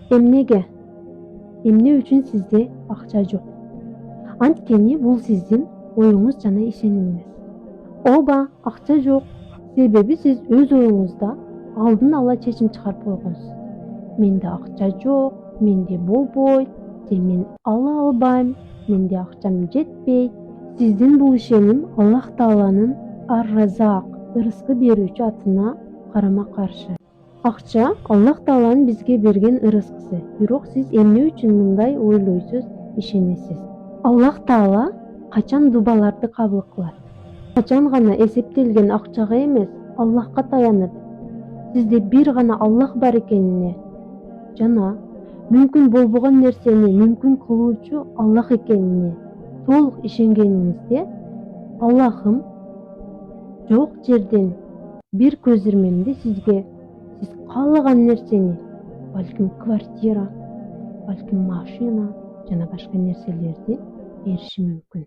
Эмнеге? Эмне үчүн сизде акча жок? Анткени бул сиздин оюңуз жана ишенимиңиз. Ооба, акча жок. Себеби сиз өз оюңузда алдын ала чечим чыгарып койгонсуз. Менде акча жок, менде болбойт, мен ала албайм, менде акчам жетпейт. Сиздин бул ишеним Аллах Тааланын Ар-Разак, ырыскы берүүчү атына карама каршы. Акча Аллах Тааланын бизге берген ырыскысы. Бирок сиз эмне үчүн мындай ойлойсуз, ишенесиз? Аллах Таала качан дубаларды кабыл кылат? Качан гана эсептелген акчага эмес, Аллахка таянып, сизде бир гана Аллах бар экенине жана мүмкүн болбогон нерсени мүмкүн кылуучу Аллах экенине толук ишенгениңизде, Аллахым жок жерден бир көз ирмемде сизге сиз каалаган нерсени, балким квартира, балким машина жана башка нерселерди бериши мүмкүн.